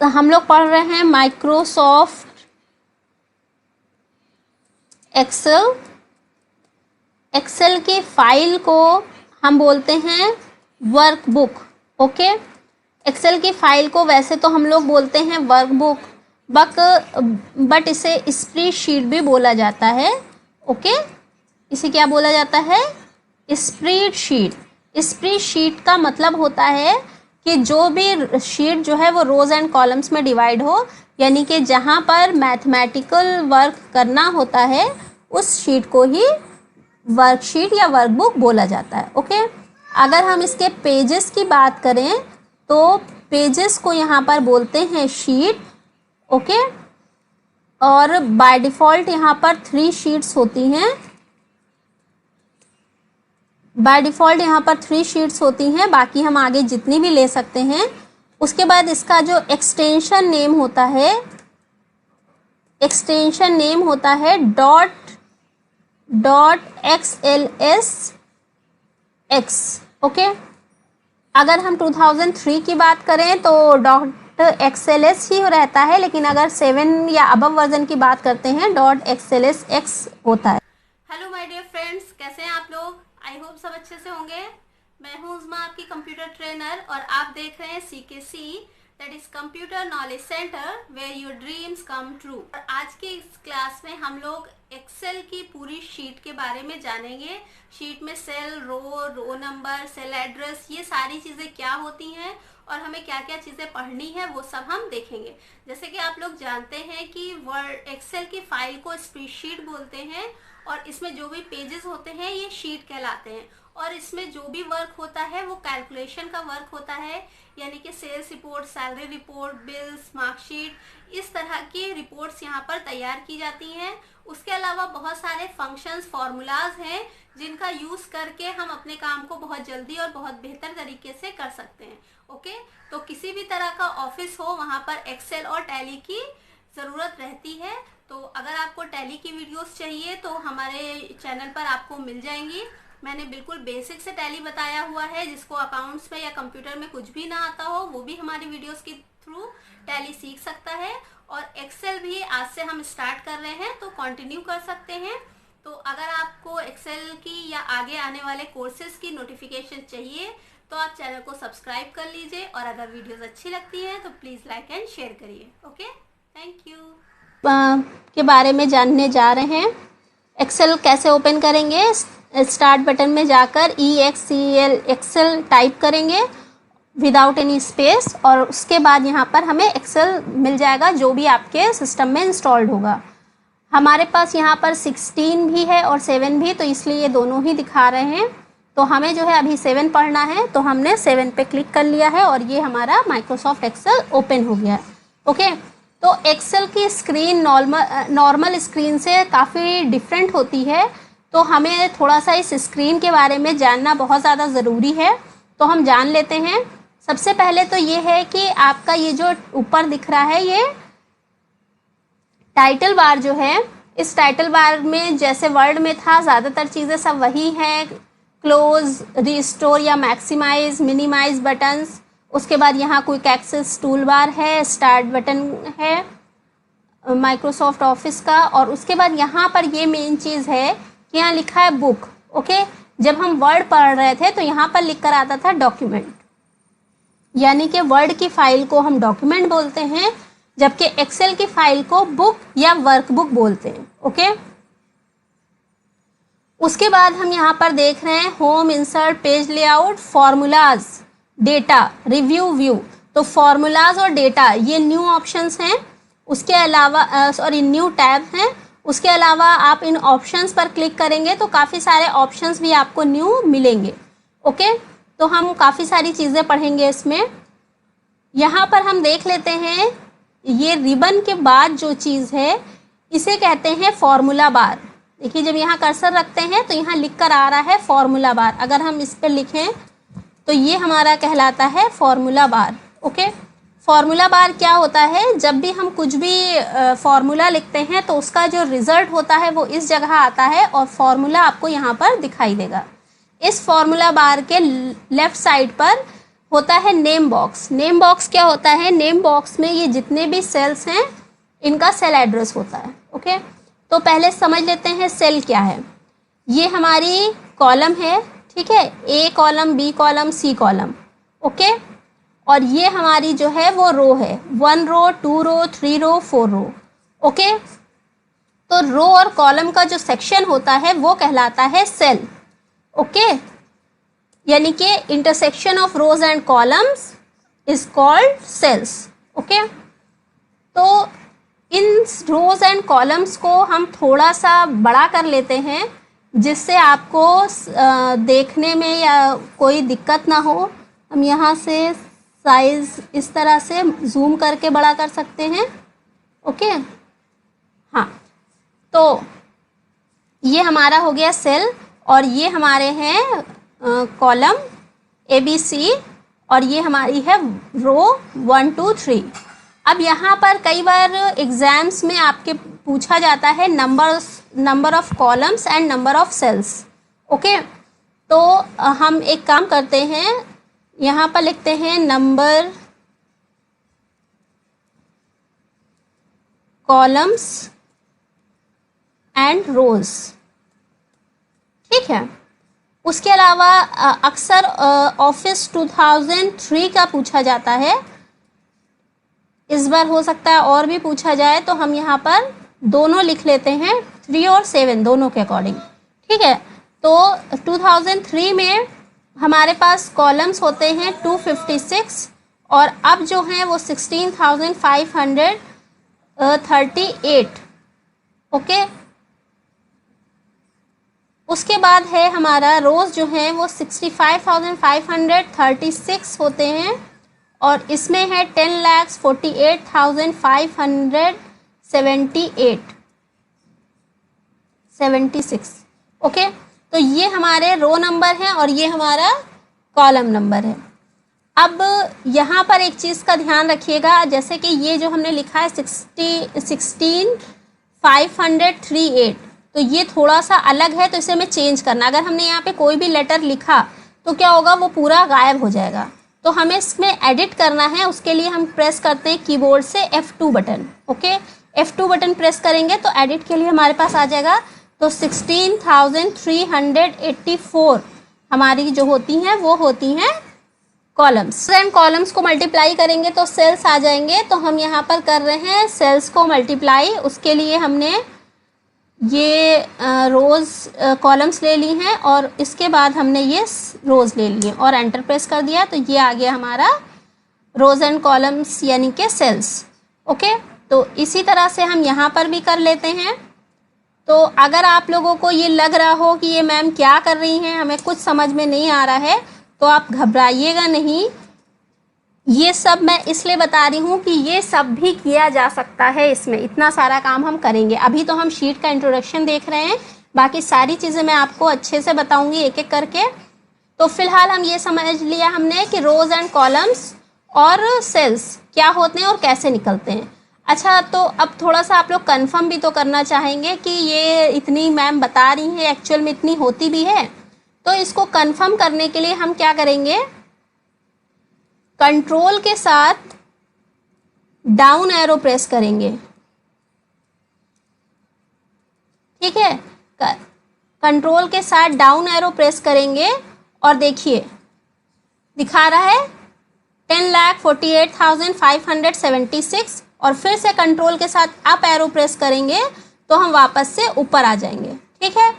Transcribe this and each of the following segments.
हम लोग पढ़ रहे हैं माइक्रोसॉफ्ट एक्सेल। एक्सेल की फाइल को हम बोलते हैं वर्कबुक। ओके, एक्सेल की फाइल को वैसे तो हम लोग बोलते हैं वर्कबुक, बट इसे स्प्रेडशीट भी बोला जाता है। ओके, इसे क्या बोला जाता है? स्प्रेडशीट। स्प्रेडशीट का मतलब होता है कि जो भी शीट जो है वो रोज एंड कॉलम्स में डिवाइड हो, यानी कि जहाँ पर मैथमेटिकल वर्क करना होता है उस शीट को ही वर्कशीट या वर्कबुक बोला जाता है। ओके, अगर हम इसके पेजेस की बात करें तो पेजेस को यहाँ पर बोलते हैं शीट। ओके, और बाय डिफ़ॉल्ट यहाँ पर 3 शीट्स होती हैं। बाय डिफ़ॉल्ट यहाँ पर 3 शीट्स होती हैं, बाकी हम आगे जितनी भी ले सकते हैं। उसके बाद इसका जो एक्सटेंशन नेम होता है, एक्सटेंशन नेम होता है .xls x। ओके, अगर हम 2003 की बात करें तो .xls ही रहता है, लेकिन अगर 7 या अबव वर्जन की बात करते हैं .xls x होता है। हेलो माय डियर फ्रेंड्स, कैसे हैं आप लोग? आई होप सब अच्छे से होंगे। मैं हूं उज़मा, आपकी कंप्यूटर ट्रेनर, और आप देख रहे हैं CKC, that is computer knowledge centre where your dreams come true. और आज के इस क्लास में हम लोग एक्सेल की पूरी शीट के बारे में जानेंगे। शीट में cell, row number, cell address, ये सारी चीज़ें क्या होती हैं और हमें क्या क्या चीज़ें पढ़नी है वो सब हम देखेंगे। जैसे कि आप लोग जानते हैं कि वर्ड एक्सेल की फाइल को स्प्रेडशीट बोलते हैं, और इसमें जो भी पेजेस होते हैं ये शीट कहलाते हैं। और इसमें जो भी वर्क होता है वो कैलकुलेशन का वर्क होता है, यानी कि sales report, salary report, bills, marksheet, इस तरह की रिपोर्ट्स यहाँ पर तैयार की जाती हैं। उसके अलावा बहुत सारे फंक्शंस, फॉर्मूलाज हैं जिनका यूज़ करके हम अपने काम को बहुत जल्दी और बहुत बेहतर तरीके से कर सकते हैं। ओके, तो किसी भी तरह का ऑफिस हो वहाँ पर एक्सेल और टैली की ज़रूरत रहती है। तो अगर आपको टैली की वीडियोस चाहिए तो हमारे चैनल पर आपको मिल जाएंगी। मैंने बिल्कुल बेसिक से टैली बताया हुआ है, जिसको अकाउंट्स में या कंप्यूटर में कुछ भी ना आता हो वो भी हमारी वीडियोस के थ्रू टैली सीख सकता है। और एक्सेल भी आज से हम स्टार्ट कर रहे हैं तो कंटिन्यू कर सकते हैं। तो अगर आपको एक्सेल की या आगे आने वाले कोर्सेज की नोटिफिकेशन चाहिए तो आप चैनल को सब्सक्राइब कर लीजिए, और अगर वीडियोस अच्छी लगती हैं तो प्लीज़ लाइक एंड शेयर करिए। Okay, thank you. के बारे में जानने जा रहे हैं। एक्सेल कैसे ओपन करेंगे? स्टार्ट बटन में जाकर EXCL एक्सेल टाइप करेंगे विदाउट एनी स्पेस, और उसके बाद यहाँ पर हमें एक्सेल मिल जाएगा जो भी आपके सिस्टम में इंस्टॉल्ड होगा। हमारे पास यहाँ पर 16 भी है और 7 भी, तो इसलिए ये दोनों ही दिखा रहे हैं। तो हमें जो है अभी 7 पढ़ना है, तो हमने 7 पे क्लिक कर लिया है और ये हमारा माइक्रोसॉफ्ट एक्सेल ओपन हो गया है। ओके, तो एक्सेल की स्क्रीन नॉर्मल स्क्रीन से काफ़ी डिफरेंट होती है, तो हमें थोड़ा सा इस स्क्रीन के बारे में जानना बहुत ज़्यादा ज़रूरी है। तो हम जान लेते हैं। सबसे पहले तो ये है कि आपका ये जो ऊपर दिख रहा है ये टाइटल बार जो है, इस टाइटल बार में जैसे वर्ड में था ज़्यादातर चीज़ें सब वही हैं। क्लोज, रिस्टोर या मैक्सिमाइज, मिनिमाइज बटन्स। उसके बाद यहाँ क्विक एक्सेस टूल बार है, स्टार्ट बटन है माइक्रोसॉफ्ट ऑफिस का, और उसके बाद यहाँ पर ये मेन चीज़ है कि यहाँ लिखा है बुक। ओके, जब हम वर्ड पढ़ रहे थे तो यहाँ पर लिख कर आता था डॉक्यूमेंट, यानी कि वर्ड की फाइल को हम डॉक्यूमेंट बोलते हैं, जबकि एक्सेल की फाइल को बुक या वर्कबुक बोलते हैं। ओके, उसके बाद हम यहाँ पर देख रहे हैं home, insert, page layout, formulas, data, review, view. तो फॉर्मूलाज और डेटा ये न्यू ऑप्शंस हैं। उसके अलावा न्यू टैब हैं। उसके अलावा आप इन ऑप्शंस पर क्लिक करेंगे तो काफ़ी सारे ऑप्शंस भी आपको न्यू मिलेंगे। ओके, तो हम काफ़ी सारी चीज़ें पढ़ेंगे इसमें। यहाँ पर हम देख लेते हैं, ये रिबन के बाद जो चीज़ है इसे कहते हैं फॉर्मूला बार। देखिए जब यहाँ कर्सर रखते हैं तो यहाँ लिख कर आ रहा है फॉर्मूला बार। अगर हम इस पर लिखें तो ये हमारा कहलाता है formula bar. Okay, formula bar क्या होता है, जब भी हम कुछ भी फॉर्मूला लिखते हैं तो उसका जो रिजल्ट होता है वो इस जगह आता है और फॉर्मूला आपको यहाँ पर दिखाई देगा। इस फॉर्मूला बार के लेफ्ट साइड पर होता है नेम बॉक्स। नेम बॉक्स क्या होता है, नेम बॉक्स में ये जितने भी सेल्स हैं इनका सेल एड्रेस होता है। ओके, तो पहले समझ लेते हैं सेल क्या है। ये हमारी कॉलम है, ठीक है, A column, B column, C column. Okay, और ये हमारी जो है वो रो है, 1 रो, 2 रो, 3 रो, 4 रो। ओके, तो रो और कॉलम का जो सेक्शन होता है वो कहलाता है सेल। ओके, यानी कि intersection of rows and columns is called cells. Okay, तो इन रोज एंड कॉलम्स को हम थोड़ा सा बड़ा कर लेते हैं जिससे आपको देखने में या कोई दिक्कत ना हो। हम यहाँ से साइज इस तरह से जूम करके बड़ा कर सकते हैं। ओके, हाँ, तो ये हमारा हो गया सेल और ये हमारे हैं कॉलम ABC और ये हमारी है रो 1 2 3। अब यहाँ पर कई बार एग्जाम्स में आपके पूछा जाता है number of columns and number of cells. Okay, तो हम एक काम करते हैं, यहाँ पर लिखते हैं नंबर कॉलम्स एंड रोज। ठीक है, उसके अलावा अक्सर ऑफिस 2003 का पूछा जाता है, इस बार हो सकता है और भी पूछा जाए, तो हम यहाँ पर दोनों लिख लेते हैं, 3 और 7 दोनों के अकॉर्डिंग। ठीक है, तो 2003 में हमारे पास कॉलम्स होते हैं 256 और अब जो हैं वो 16,538। ओके, उसके बाद है हमारा रोज जो है वो 65,536 होते हैं और इसमें है 10,48,576। ओके, तो ये हमारे रो नंबर हैं और ये हमारा कॉलम नंबर है। अब यहाँ पर एक चीज़ का ध्यान रखिएगा, जैसे कि ये जो हमने लिखा है 16,538, तो ये थोड़ा सा अलग है, तो इसे हमें चेंज करना। अगर हमने यहाँ पे कोई भी लेटर लिखा तो क्या होगा, वो पूरा गायब हो जाएगा। तो हमें इसमें एडिट करना है, उसके लिए हम प्रेस करते हैं कीबोर्ड से F2 button. Okay, F2 button press करेंगे तो एडिट के लिए हमारे पास आ जाएगा। तो 16,384 हमारी जो होती हैं वो होती हैं कॉलम्स। एंड कॉलम्स को मल्टीप्लाई करेंगे तो सेल्स आ जाएंगे। तो हम यहाँ पर कर रहे हैं सेल्स को मल्टीप्लाई। उसके लिए हमने ये रोज कॉलम्स ले ली हैं और इसके बाद हमने ये रोज ले लिए और एंटर प्रेस कर दिया, तो ये आ गया हमारा रोज एंड कॉलम्स यानी कि सेल्स। ओके, तो इसी तरह से हम यहाँ पर भी कर लेते हैं। तो अगर आप लोगों को ये लग रहा हो कि ये मैम क्या कर रही हैं, हमें कुछ समझ में नहीं आ रहा है, तो आप घबराइएगा नहीं। ये सब मैं इसलिए बता रही हूँ कि ये सब भी किया जा सकता है, इसमें इतना सारा काम हम करेंगे। अभी तो हम शीट का इंट्रोडक्शन देख रहे हैं, बाकी सारी चीज़ें मैं आपको अच्छे से बताऊँगी एक एक करके। तो फिलहाल हम ये समझ लिया हमने कि रोज एंड कॉलम्स और सेल्स क्या होते हैं और कैसे निकलते हैं। अच्छा, तो अब थोड़ा सा आप लोग कंफर्म भी तो करना चाहेंगे कि ये इतनी मैम बता रही हैं एक्चुअल में इतनी होती भी है। तो इसको कंफर्म करने के लिए हम क्या करेंगे, कंट्रोल के साथ डाउन एरो प्रेस करेंगे। ठीक है, कंट्रोल के साथ डाउन एरो प्रेस करेंगे और देखिए दिखा रहा है 10,48,576 और फिर से कंट्रोल के साथ अप एरो प्रेस करेंगे तो हम वापस से ऊपर आ जाएंगे। ठीक है,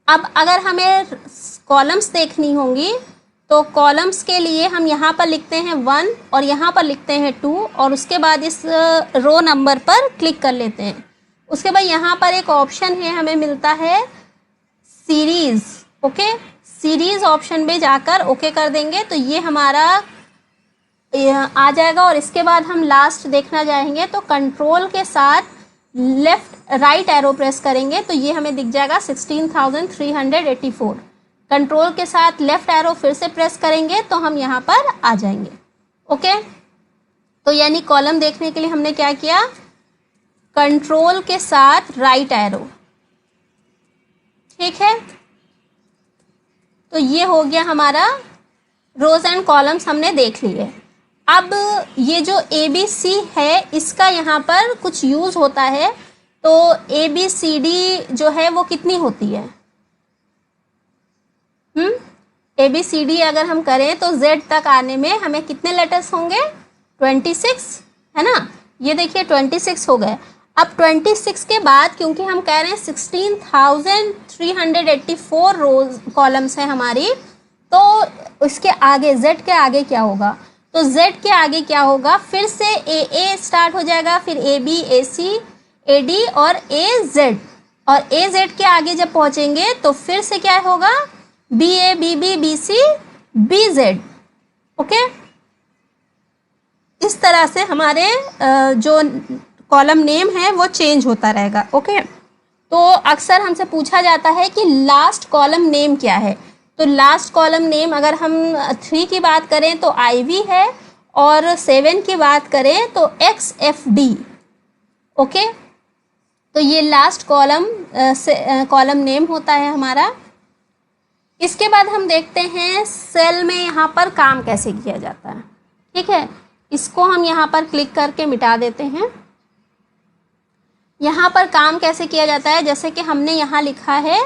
अब अगर हमें कॉलम्स देखनी होंगी तो कॉलम्स के लिए हम यहाँ पर लिखते हैं 1 और यहाँ पर लिखते हैं 2 और उसके बाद इस रो नंबर पर क्लिक कर लेते हैं। उसके बाद यहाँ पर एक ऑप्शन है, हमें मिलता है सीरीज़। ओके, सीरीज़ ऑप्शन में जाकर ओके कर देंगे तो ये हमारा आ जाएगा। और इसके बाद हम लास्ट देखना चाहेंगे तो कंट्रोल के साथ लेफ्ट राइट एरो प्रेस करेंगे तो ये हमें दिख जाएगा 16,384। कंट्रोल के साथ लेफ्ट एरो फिर से प्रेस करेंगे तो हम यहाँ पर आ जाएंगे। ओके, तो यानी कॉलम देखने के लिए हमने क्या किया, कंट्रोल के साथ राइट एरो। ठीक है, तो ये हो गया हमारा रोज एंड कॉलम्स हमने देख लिए। अब ये जो ABC है इसका यहाँ पर कुछ यूज होता है। तो ABCD जो है वो कितनी होती है, ABCD अगर हम करें तो Z तक आने में हमें कितने लेटर्स होंगे, 26 है ना। ये देखिए 26 हो गए। अब 26 के बाद क्योंकि हम कह रहे हैं 16,384 रोज कॉलम्स हैं हमारी, तो इसके आगे Z के आगे क्या होगा, तो Z के आगे क्या होगा, फिर से AA स्टार्ट हो जाएगा, फिर AB, AC, AD और AZ, और AZ के आगे जब पहुंचेंगे तो फिर से क्या होगा, BA, BB, BC, BZ। Okay, इस तरह से हमारे जो कॉलम नेम है वो चेंज होता रहेगा। ओके, तो अक्सर हमसे पूछा जाता है कि लास्ट कॉलम नेम क्या है। तो लास्ट कॉलम नेम अगर हम 3 की बात करें तो IV है, और 7 की बात करें तो XFD। ओके, तो ये लास्ट कॉलम नेम होता है हमारा। इसके बाद हम देखते हैं सेल में यहाँ पर काम कैसे किया जाता है। ठीक है, इसको हम यहाँ पर क्लिक करके मिटा देते हैं। यहाँ पर काम कैसे किया जाता है, जैसे कि हमने यहाँ लिखा है,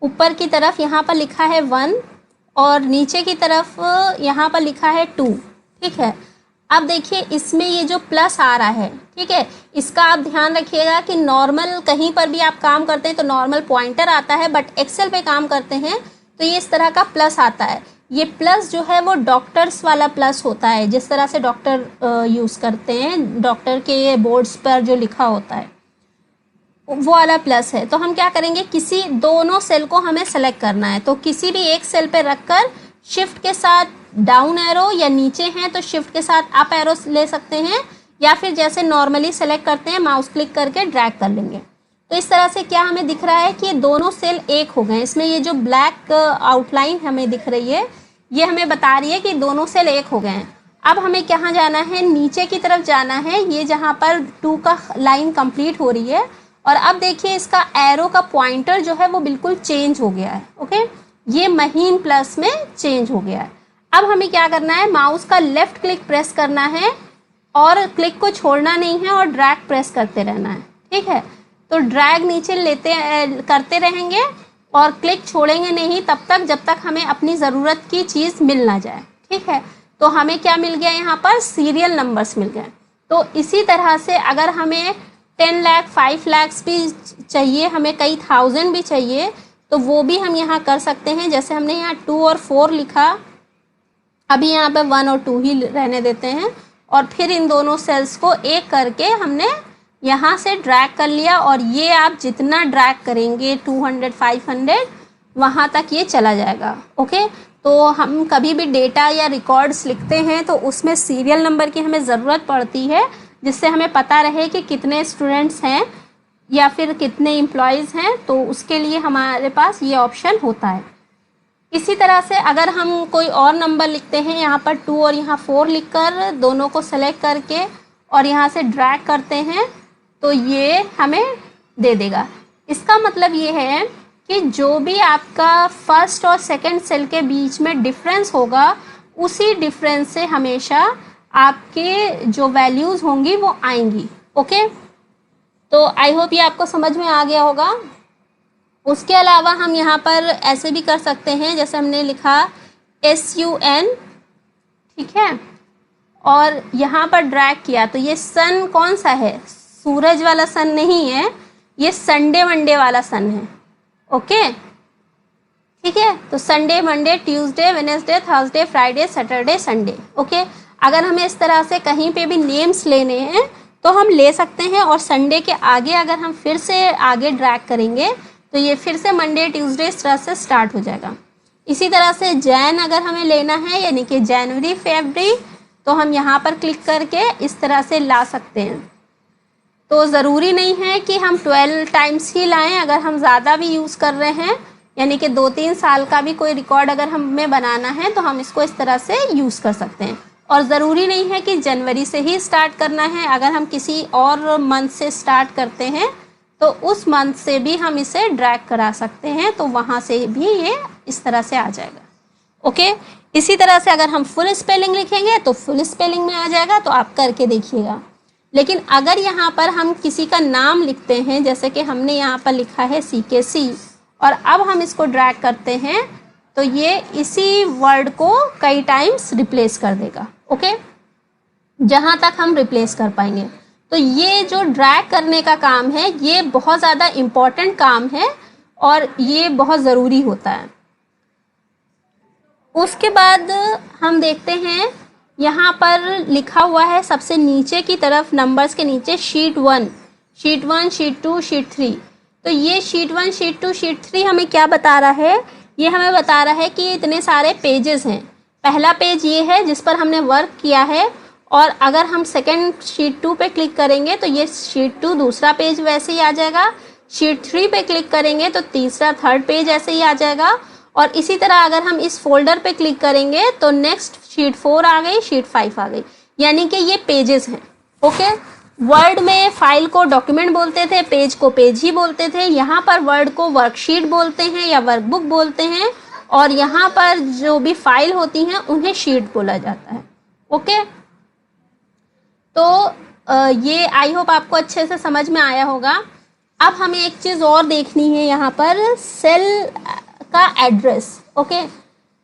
ऊपर की तरफ यहाँ पर लिखा है 1 और नीचे की तरफ यहाँ पर लिखा है 2। ठीक है, अब देखिए इसमें ये जो प्लस आ रहा है, ठीक है, इसका आप ध्यान रखिएगा कि नॉर्मल कहीं पर भी आप काम करते हैं तो नॉर्मल पॉइंटर आता है, बट एक्सेल पे काम करते हैं तो ये इस तरह का प्लस आता है। ये प्लस जो है वो डॉक्टर्स वाला प्लस होता है, जिस तरह से डॉक्टर यूज़ करते हैं, डॉक्टर के बोर्ड्स पर जो लिखा होता है वो वाला प्लस है। तो हम क्या करेंगे, किसी दोनों सेल को हमें सेलेक्ट करना है, तो किसी भी एक सेल पे रखकर शिफ्ट के साथ डाउन एरो, या नीचे हैं तो शिफ्ट के साथ अप एरो ले सकते हैं, या फिर जैसे नॉर्मली सेलेक्ट करते हैं माउस क्लिक करके ड्रैग कर लेंगे। तो इस तरह से क्या हमें दिख रहा है कि दोनों सेल एक हो गए। इसमें ये जो ब्लैक आउटलाइन हमें दिख रही है ये हमें बता रही है कि दोनों सेल एक हो गए हैं। अब हमें कहाँ जाना है, नीचे की तरफ जाना है, ये जहाँ पर 2 का लाइन कंप्लीट हो रही है। और अब देखिए इसका एरो का पॉइंटर जो है वो बिल्कुल चेंज हो गया है। ओके, ये महीन प्लस में चेंज हो गया है। अब हमें क्या करना है, माउस का लेफ्ट क्लिक प्रेस करना है और क्लिक को छोड़ना नहीं है और ड्रैग प्रेस करते रहना है। ठीक है, तो ड्रैग नीचे करते रहेंगे और क्लिक छोड़ेंगे नहीं तब तक जब तक हमें अपनी ज़रूरत की चीज़ मिल ना जाए। ठीक है, तो हमें क्या मिल गया, यहाँ पर सीरियल नंबर्स मिल गए। तो इसी तरह से अगर हमें 10 लाख 5 लाख भी चाहिए, हमें कई थाउजेंड भी चाहिए, तो वो भी हम यहाँ कर सकते हैं। जैसे हमने यहाँ 2 और 4 लिखा, अभी यहाँ पे 1 और 2 ही रहने देते हैं, और फिर इन दोनों सेल्स को एक करके हमने यहाँ से ड्रैग कर लिया। और ये आप जितना ड्रैग करेंगे 200 500 वहाँ तक ये चला जाएगा। ओके, तो हम कभी भी डेटा या रिकॉर्ड्स लिखते हैं तो उसमें सीरियल नंबर की हमें ज़रूरत पड़ती है, जिससे हमें पता रहे कि कितने स्टूडेंट्स हैं या फिर कितने एम्प्लॉयज़ हैं। तो उसके लिए हमारे पास ये ऑप्शन होता है। इसी तरह से अगर हम कोई और नंबर लिखते हैं, यहाँ पर 2 और यहाँ 4 लिखकर दोनों को सेलेक्ट करके और यहाँ से ड्रैग करते हैं तो ये हमें दे देगा। इसका मतलब ये है कि जो भी आपका फर्स्ट और सेकंड सेल के बीच में डिफरेंस होगा, उसी डिफरेंस से हमेशा आपके जो वैल्यूज़ होंगी वो आएंगी। ओके, तो आई होप ये आपको समझ में आ गया होगा। उसके अलावा हम यहाँ पर ऐसे भी कर सकते हैं, जैसे हमने लिखा SUN, ठीक है, और यहाँ पर ड्रैग किया तो ये सन कौन सा है, सूरज वाला सन नहीं है, ये संडे मंडे वाला सन है। ओके, ठीक है, तो Sunday Monday Tuesday Wednesday Thursday Friday Saturday Sunday. Okay, अगर हमें इस तरह से कहीं पे भी नेम्स लेने हैं तो हम ले सकते हैं, और संडे के आगे अगर हम फिर से आगे ड्रैग करेंगे तो ये फिर से मंडे ट्यूसडे इस तरह से स्टार्ट हो जाएगा। इसी तरह से जैन अगर हमें लेना है, यानी कि जनवरी फरवरी तो हम यहाँ पर क्लिक करके इस तरह से ला सकते हैं। तो ज़रूरी नहीं है कि हम 12 टाइम्स ही लाएं। अगर हम ज़्यादा भी यूज़ कर रहे हैं, यानी कि 2-3 साल का भी कोई रिकॉर्ड अगर हमें बनाना है, तो हम इसको इस तरह से यूज़ कर सकते हैं। और ज़रूरी नहीं है कि जनवरी से ही स्टार्ट करना है। अगर हम किसी और मंथ से स्टार्ट करते हैं तो उस मंथ से भी हम इसे ड्रैग करा सकते हैं, तो वहाँ से भी ये इस तरह से आ जाएगा। ओके, इसी तरह से अगर हम फुल स्पेलिंग लिखेंगे तो फुल स्पेलिंग में आ जाएगा, तो आप करके देखिएगा। लेकिन अगर यहाँ पर हम किसी का नाम लिखते हैं, जैसे कि हमने यहाँ पर लिखा है CKC, और अब हम इसको ड्रैग करते हैं तो ये इसी वर्ड को कई टाइम्स रिप्लेस कर देगा। ओके, जहाँ तक हम रिप्लेस कर पाएंगे। तो ये जो ड्रैग करने का काम है, ये बहुत ज़्यादा इम्पॉर्टेंट काम है और ये बहुत ज़रूरी होता है। उसके बाद हम देखते हैं यहाँ पर लिखा हुआ है सबसे नीचे की तरफ, नंबर्स के नीचे शीट 1, शीट 1, शीट 2, शीट 3। तो ये शीट 1, शीट 2, शीट 3 हमें क्या बता रहा है? ये हमें बता रहा है कि ये इतने सारे पेजेस हैं। पहला पेज ये है जिस पर हमने वर्क किया है, और अगर हम सेकेंड शीट 2 पे क्लिक करेंगे तो ये शीट 2 दूसरा पेज वैसे ही आ जाएगा। शीट 3 पे क्लिक करेंगे तो तीसरा थर्ड पेज ऐसे ही आ जाएगा। और इसी तरह अगर हम इस फोल्डर पे क्लिक करेंगे तो नेक्स्ट शीट 4 आ गई, शीट 5 आ गई, यानी कि ये पेजेस हैं। ओके, वर्ड में फाइल को डॉक्यूमेंट बोलते थे, पेज को पेज ही बोलते थे। यहाँ पर वर्ड को वर्कशीट बोलते हैं या वर्कबुक बोलते हैं, और यहाँ पर जो भी फाइल होती हैं उन्हें शीट बोला जाता है। ओके, तो ये आई होप आपको अच्छे से समझ में आया होगा। अब हमें एक चीज़ और देखनी है, यहाँ पर सेल का एड्रेस। ओके,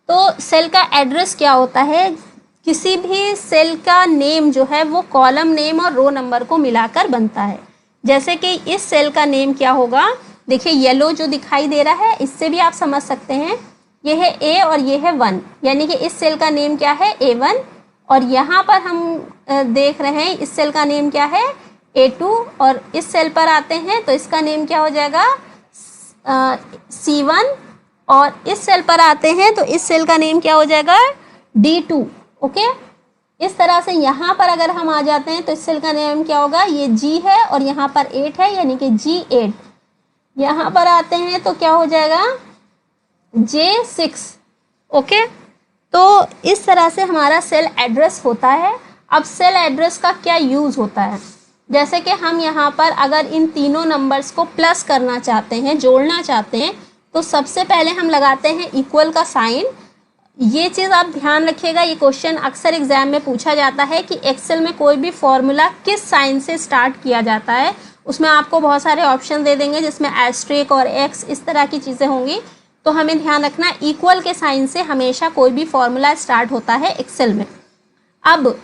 तो सेल का एड्रेस क्या होता है? किसी भी सेल का नेम जो है वो कॉलम नेम और रो नंबर को मिलाकर बनता है। जैसे कि इस सेल का नेम क्या होगा, देखिए येलो जो दिखाई दे रहा है, इससे भी आप समझ सकते हैं ये है A और ये है 1, यानी कि इस सेल का नेम क्या है? A1। और यहाँ पर हम देख रहे हैं इस सेल का नेम क्या है? A2। और इस सेल पर आते हैं तो इसका नेम क्या हो जाएगा? C1। और इस सेल पर आते हैं तो इस सेल का नेम क्या हो जाएगा? D2। ओके, इस तरह से यहाँ पर अगर हम आ जाते हैं तो इस सेल का नेम क्या होगा? ये G है और यहाँ पर 8 है, यानी कि G8। यहाँ पर आते हैं तो क्या हो जाएगा? J6। ओके, तो इस तरह से हमारा सेल एड्रेस होता है। अब सेल एड्रेस का क्या यूज़ होता है? जैसे कि हम यहाँ पर अगर इन तीनों नंबर्स को प्लस करना चाहते हैं, जोड़ना चाहते हैं, तो सबसे पहले हम लगाते हैं इक्वल का साइन। ये चीज़ आप ध्यान रखिएगा, ये क्वेश्चन अक्सर एग्जाम में पूछा जाता है कि एक्सेल में कोई भी फॉर्मूला किस साइन से स्टार्ट किया जाता है। उसमें आपको बहुत सारे ऑप्शन दे देंगे जिसमें एस्ट्रिक और एक्स इस तरह की चीज़ें होंगी। तो हमें ध्यान रखना, इक्वल के साइन से हमेशा कोई भी फॉर्मूला स्टार्ट होता है एक्सेल में। अब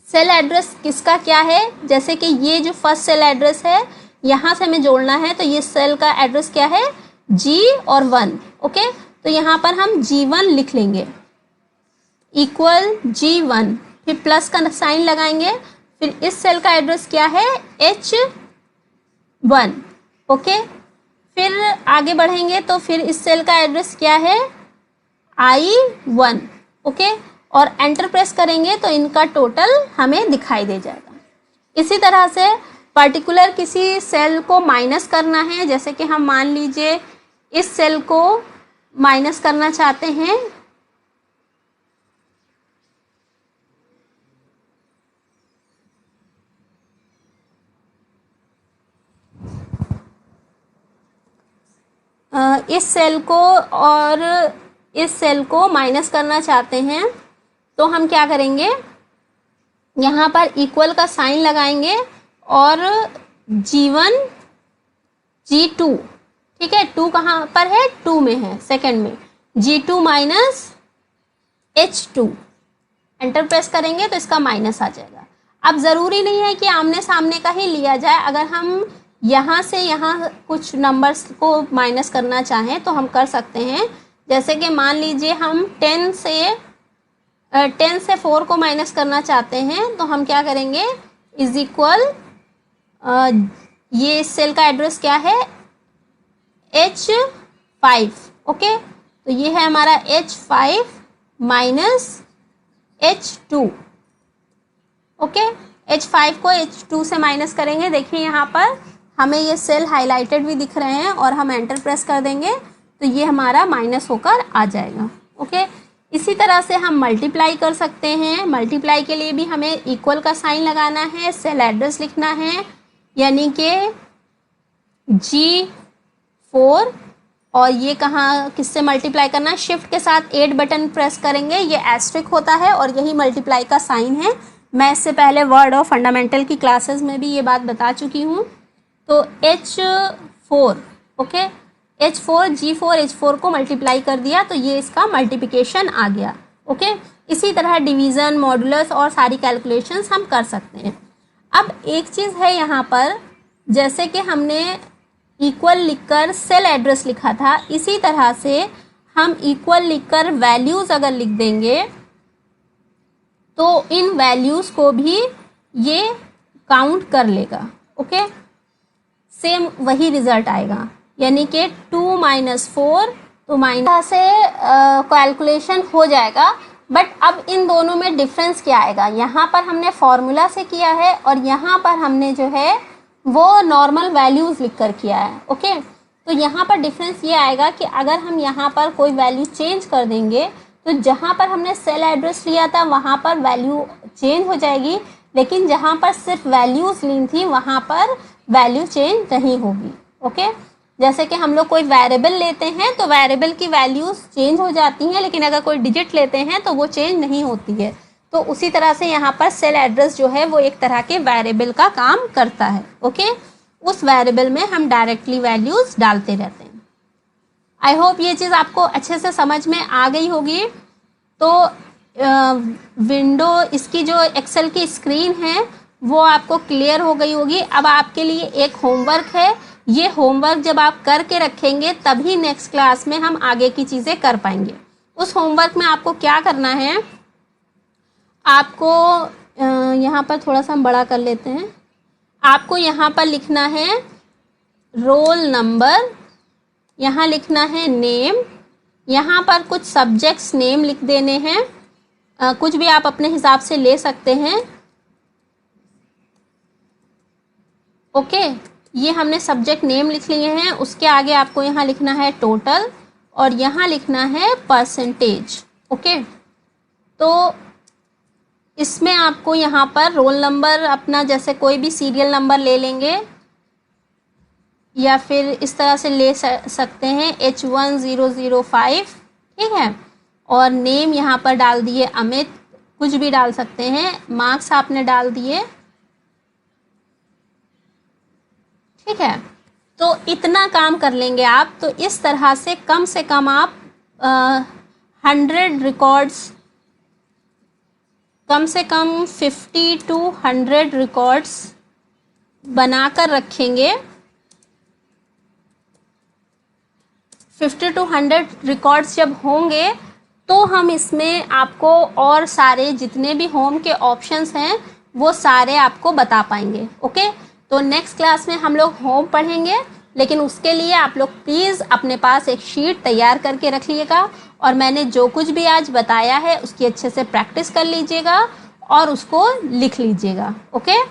सेल एड्रेस किसका क्या है? जैसे कि ये जो फर्स्ट सेल एड्रेस है, यहाँ से हमें जोड़ना है, तो ये सेल का एड्रेस क्या है? G और 1। ओके, तो यहाँ पर हम G1 लिख लेंगे, इक्वल G1, फिर प्लस का साइन लगाएंगे। फिर इस सेल का एड्रेस क्या है? H1। ओके, फिर आगे बढ़ेंगे तो फिर इस सेल का एड्रेस क्या है? I1। ओके, और एंटर प्रेस करेंगे तो इनका टोटल हमें दिखाई दे जाएगा। इसी तरह से पर्टिकुलर किसी सेल को माइनस करना है, जैसे कि हम मान लीजिए इस सेल को माइनस करना चाहते हैं, इस सेल को और इस सेल को माइनस करना चाहते हैं, तो हम क्या करेंगे? यहाँ पर इक्वल का साइन लगाएंगे और G1 G2, ठीक है, 2 कहाँ पर है? 2 में है, सेकंड में, G2 minus H2, enter press करेंगे तो इसका माइनस आ जाएगा। अब ज़रूरी नहीं है कि आमने सामने का ही लिया जाए। अगर हम यहाँ से यहाँ कुछ नंबर्स को माइनस करना चाहें तो हम कर सकते हैं। जैसे कि मान लीजिए हम 10 से 4 को माइनस करना चाहते हैं, तो हम क्या करेंगे? इज इक्वल, ये सेल का एड्रेस क्या है? H5। ओके, तो ये है हमारा H5 minus H2। Okay, H5 को H2 से माइनस करेंगे। देखिए यहाँ पर हमें ये सेल हाईलाइटेड भी दिख रहे हैं और हम एंटर प्रेस कर देंगे तो ये हमारा माइनस होकर आ जाएगा। ओके, इसी तरह से हम मल्टीप्लाई कर सकते हैं। मल्टीप्लाई के लिए भी हमें इक्वल का साइन लगाना है, सेल एड्रेस लिखना है, यानी कि G4 और ये कहाँ किससे मल्टीप्लाई करना है, शिफ्ट के साथ 8 बटन प्रेस करेंगे, ये एस्ट्रिक होता है और यही मल्टीप्लाई का साइन है। मैं इससे पहले वर्ड और फंडामेंटल की क्लासेस में भी ये बात बता चुकी हूँ। तो H4 okay, H4 G4 H4 को मल्टीप्लाई कर दिया तो ये इसका मल्टीप्लिकेशन आ गया। ओके, इसी तरह डिवीज़न, मॉडुलस और सारी कैलकुलेशंस हम कर सकते हैं। अब एक चीज़ है यहाँ पर, जैसे कि हमने इक्वल लिखकर सेल एड्रेस लिखा था, इसी तरह से हम इक्वल लिखकर वैल्यूज़ अगर लिख देंगे तो इन वैल्यूज़ को भी ये काउंट कर लेगा। ओके, सेम वही रिज़ल्ट आएगा, यानी कि 2 - 4 तो माइनस से कैलकुलेशन हो जाएगा। बट अब इन दोनों में डिफरेंस क्या आएगा, यहाँ पर हमने फॉर्मूला से किया है और यहाँ पर हमने जो है वो नॉर्मल वैल्यूज़ लिख कर किया है। ओके, तो यहाँ पर डिफरेंस ये आएगा कि अगर हम यहाँ पर कोई वैल्यू चेंज कर देंगे तो जहाँ पर हमने सेल एड्रेस लिया था वहाँ पर वैल्यू चेंज हो जाएगी, लेकिन जहाँ पर सिर्फ वैल्यूज़ ली थी वहाँ पर वैल्यू चेंज नहीं होगी। ओके, जैसे कि हम लोग कोई वेरिएबल लेते हैं तो वेरिएबल की वैल्यूज़ चेंज हो जाती हैं, लेकिन अगर कोई डिजिट लेते हैं तो वो चेंज नहीं होती है। तो उसी तरह से यहाँ पर सेल एड्रेस जो है वो एक तरह के वेरिएबल का काम करता है। ओके, उस वेरिएबल में हम डायरेक्टली वैल्यूज़ डालते रहते हैं। आई होप ये चीज़ आपको अच्छे से समझ में आ गई होगी। तो विंडो इसकी जो एक्सेल की स्क्रीन है वो आपको क्लियर हो गई होगी। अब आपके लिए एक होमवर्क है, ये होमवर्क जब आप करके रखेंगे तभी नेक्स्ट क्लास में हम आगे की चीज़ें कर पाएंगे। उस होमवर्क में आपको क्या करना है, आपको यहाँ पर थोड़ा सा हम बड़ा कर लेते हैं। आपको यहाँ पर लिखना है रोल नंबर, यहाँ लिखना है नेम, यहाँ पर कुछ सब्जेक्ट्स नेम लिख देने हैं, कुछ भी आप अपने हिसाब से ले सकते हैं। ओके, ये हमने सब्जेक्ट नेम लिख लिए हैं। उसके आगे आपको यहाँ लिखना है टोटल और यहाँ लिखना है परसेंटेज। ओके, तो इसमें आपको यहाँ पर रोल नंबर अपना जैसे कोई भी सीरियल नंबर ले लेंगे या फिर इस तरह से ले सकते हैं H1005, ठीक है। और नेम यहाँ पर डाल दिए अमित, कुछ भी डाल सकते हैं। मार्क्स आपने डाल दिए, ठीक है। तो इतना काम कर लेंगे आप। तो इस तरह से कम आप 100 रिकॉर्ड्स, कम से कम 50 to 100 रिकॉर्ड्स बनाकर रखेंगे। 50 to 100 रिकॉर्ड्स जब होंगे तो हम इसमें आपको और सारे जितने भी होम के ऑप्शंस हैं वो सारे आपको बता पाएंगे। ओके, तो नेक्स्ट क्लास में हम लोग होम पढ़ेंगे, लेकिन उसके लिए आप लोग प्लीज़ अपने पास एक शीट तैयार करके रख लीजिएगा और मैंने जो कुछ भी आज बताया है उसकी अच्छे से प्रैक्टिस कर लीजिएगा और उसको लिख लीजिएगा। ओके,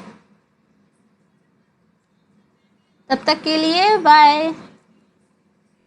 तब तक के लिए बाय।